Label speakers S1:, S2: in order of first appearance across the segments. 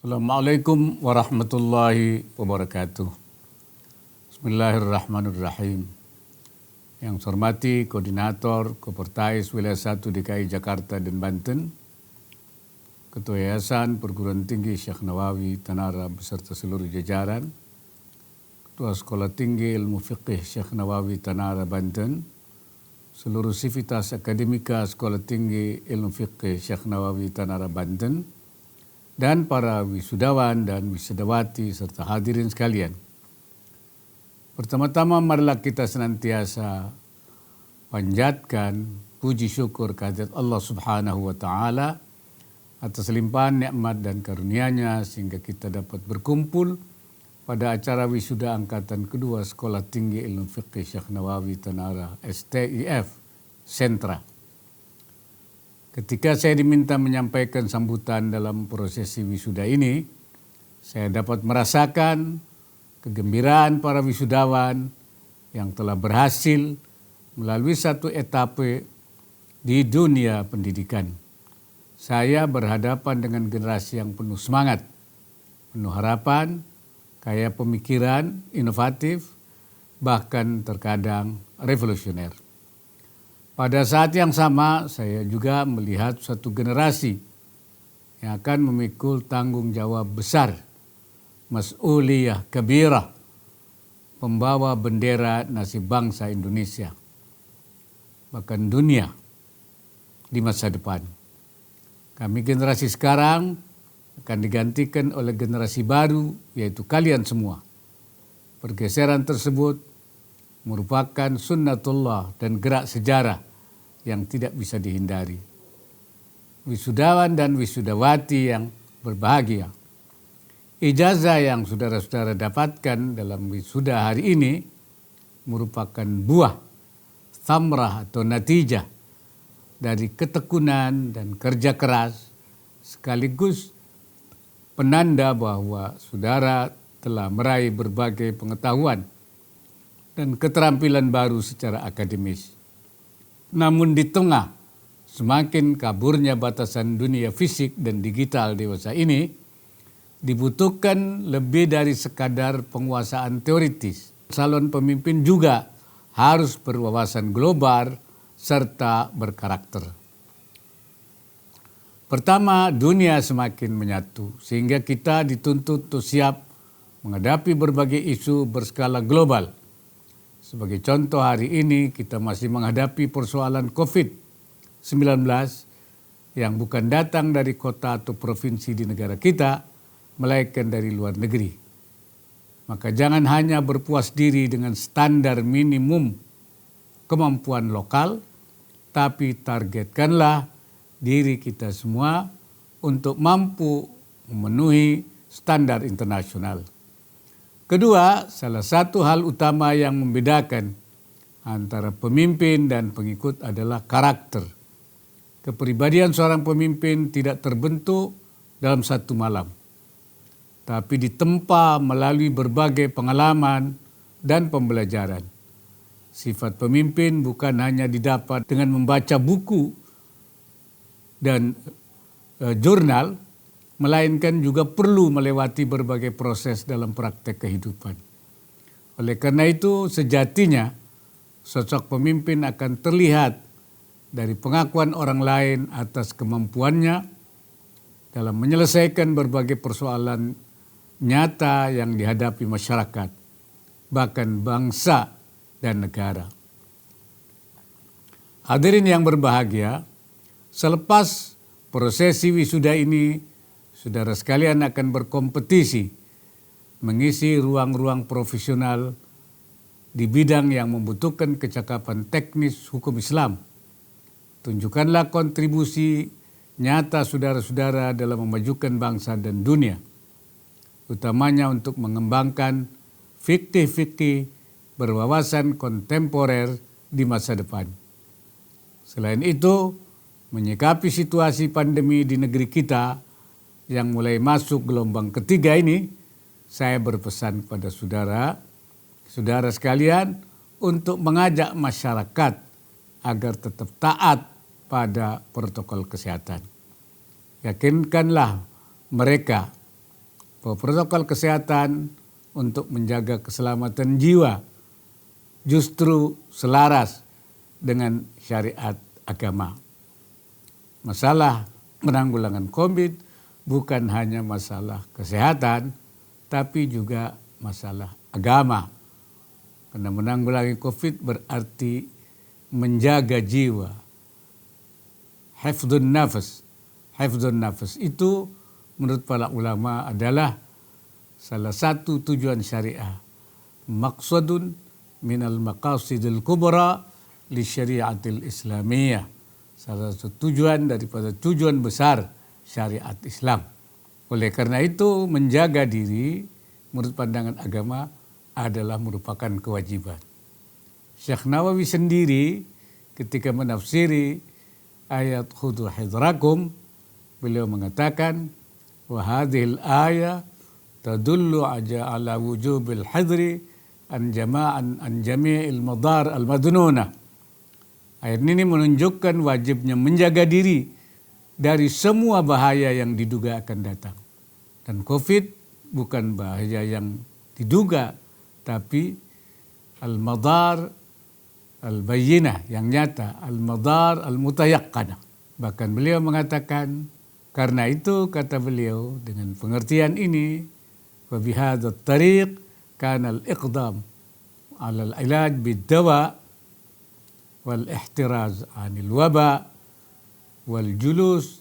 S1: Assalamualaikum warahmatullahi wabarakatuh. Bismillahirrahmanirrahim. Yang saya hormati Koordinator Kopertais Wilayah 1 DKI Jakarta dan Banten, Ketua Yayasan Perguruan Tinggi Syekh Nawawi Tanara beserta seluruh jajaran, Ketua Sekolah Tinggi Ilmu Fiqih Syekh Nawawi Tanara Banten, seluruh sivitas akademika Sekolah Tinggi Ilmu Fiqih Syekh Nawawi Tanara Banten, dan para wisudawan dan wisudawati serta hadirin sekalian. Pertama-tama marilah kita senantiasa panjatkan puji syukur kehadirat Allah Subhanahu wa taala atas limpahan nikmat dan karunia-Nya sehingga kita dapat berkumpul pada acara wisuda angkatan kedua Sekolah Tinggi Ilmu Fiqih Syekh Nawawi Tanara STIF Sentra. Ketika saya diminta menyampaikan sambutan dalam prosesi wisuda ini, saya dapat merasakan kegembiraan para wisudawan yang telah berhasil melalui satu etape di dunia pendidikan. Saya berhadapan dengan generasi yang penuh semangat, penuh harapan, kaya pemikiran, inovatif, bahkan terkadang revolusioner. Pada saat yang sama, saya juga melihat suatu generasi yang akan memikul tanggung jawab besar, mas'uliyah kabirah, pembawa bendera nasib bangsa Indonesia, bahkan dunia di masa depan. Kami generasi sekarang akan digantikan oleh generasi baru, yaitu kalian semua. Pergeseran tersebut merupakan sunnatullah dan gerak sejarah yang tidak bisa dihindari. Wisudawan dan wisudawati yang berbahagia, ijazah yang saudara-saudara dapatkan dalam wisuda hari ini merupakan buah, thamrah atau natijah dari ketekunan dan kerja keras, sekaligus penanda bahwa saudara telah meraih berbagai pengetahuan dan keterampilan baru secara akademis. Namun di tengah semakin kaburnya batasan dunia fisik dan digital dewasa ini, dibutuhkan lebih dari sekadar penguasaan teoritis. Calon pemimpin juga harus berwawasan global serta berkarakter. Pertama, dunia semakin menyatu sehingga kita dituntut untuk siap menghadapi berbagai isu berskala global. Sebagai contoh, hari ini kita masih menghadapi persoalan COVID-19 yang bukan datang dari kota atau provinsi di negara kita, melainkan dari luar negeri. Maka jangan hanya berpuas diri dengan standar minimum kemampuan lokal, tapi targetkanlah diri kita semua untuk mampu memenuhi standar internasional. Kedua, salah satu hal utama yang membedakan antara pemimpin dan pengikut adalah karakter. Kepribadian seorang pemimpin tidak terbentuk dalam satu malam, tapi ditempa melalui berbagai pengalaman dan pembelajaran. Sifat pemimpin bukan hanya didapat dengan membaca buku dan jurnal, melainkan juga perlu melewati berbagai proses dalam praktek kehidupan. Oleh karena itu, sejatinya sosok pemimpin akan terlihat dari pengakuan orang lain atas kemampuannya dalam menyelesaikan berbagai persoalan nyata yang dihadapi masyarakat, bahkan bangsa dan negara. Hadirin yang berbahagia, selepas prosesi wisuda ini, saudara sekalian akan berkompetisi mengisi ruang-ruang profesional di bidang yang membutuhkan kecakapan teknis hukum Islam. Tunjukkanlah kontribusi nyata saudara-saudara dalam memajukan bangsa dan dunia, utamanya untuk mengembangkan fikih-fikih berwawasan kontemporer di masa depan. Selain itu, menyikapi situasi pandemi di negeri kita yang mulai masuk gelombang ketiga ini, saya berpesan kepada saudara sekalian untuk mengajak masyarakat agar tetap taat pada protokol kesehatan. Yakinkanlah mereka bahwa protokol kesehatan untuk menjaga keselamatan jiwa justru selaras dengan syariat agama. Masalah penanggulangan COVID bukan hanya masalah kesehatan, tapi juga masalah agama. Karena menanggulangi COVID berarti menjaga jiwa. Hifdzun nafas. Hifdzun nafas itu menurut para ulama adalah salah satu tujuan syariah. Maqsadun minal maqasidil kubra li syariatil islamiyah. Salah satu tujuan daripada tujuan besar syariat Islam. Oleh karena itu menjaga diri menurut pandangan agama adalah merupakan kewajiban. Syekh Nawawi sendiri ketika menafsiri ayat khudhu hidrakum, beliau mengatakan wa hadhil ayah tadullu ala wujubil hidri an jami'il madar al-madnunah. Ayat ini menunjukkan wajibnya menjaga diri dari semua bahaya yang diduga akan datang. Dan COVID bukan bahaya yang diduga, tapi al-madar al-bayyinah yang nyata, al-madar al-mutayaqqanah. Bahkan beliau mengatakan, karena itu kata beliau dengan pengertian ini, wa bihadzal tariq kana al-iqdam 'ala al-ilaj bid-dawa wal ihtiraz 'anil waba wal julus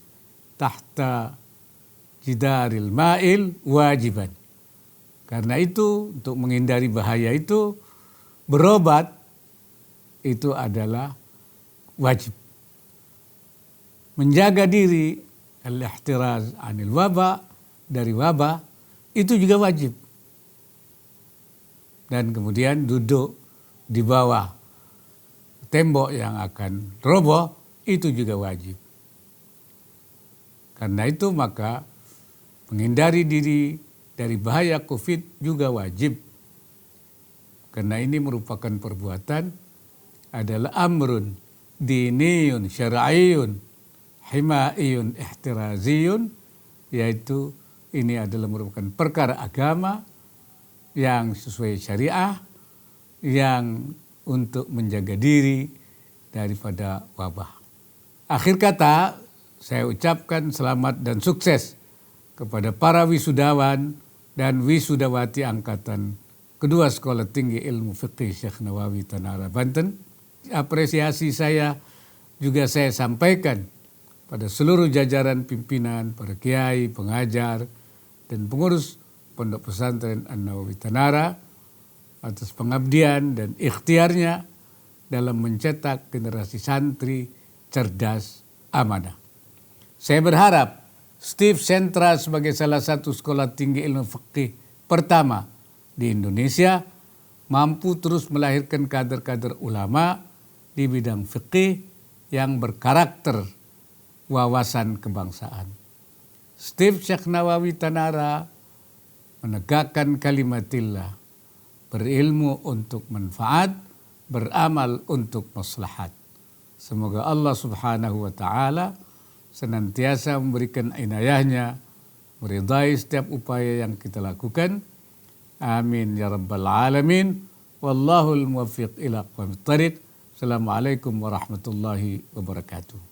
S1: tahta jidaril ma'il wajiban. Karena itu untuk menghindari bahaya itu berobat itu adalah wajib. Menjaga diri al-ihtiraz 'anil waba dari wabah itu juga wajib. Dan kemudian duduk di bawah tembok yang akan roboh itu juga wajib. Karena itu maka menghindari diri dari bahaya COVID juga wajib. Karena ini merupakan perbuatan adalah amrun diniyun syar'iyun himaiyun ihtiraziyun, yaitu ini adalah merupakan perkara agama yang sesuai syariah yang untuk menjaga diri daripada wabah. Akhir kata, saya ucapkan selamat dan sukses kepada para wisudawan dan wisudawati angkatan kedua Sekolah Tinggi Ilmu Fiqih Syekh Nawawi Tanara Banten. Apresiasi saya juga saya sampaikan pada seluruh jajaran pimpinan, para kiai, pengajar, dan pengurus Pondok Pesantren An-Nawawi Tanara atas pengabdian dan ikhtiarnya dalam mencetak generasi santri cerdas amanah. Saya berharap Steve Sentra sebagai salah satu sekolah tinggi ilmu fikih pertama di Indonesia mampu terus melahirkan kader-kader ulama di bidang fikih yang berkarakter wawasan kebangsaan. Steve Syekh Nawawi Tanara menegakkan kalimatillah, berilmu untuk manfaat, beramal untuk maslahat. Semoga Allah Subhanahu wa taala senantiasa memberikan inayahnya, meridai setiap upaya yang kita lakukan. Amin ya rabbal alamin. Wallahul muwaffiq ila aqwamit thariq. Assalamualaikum warahmatullahi wabarakatuh.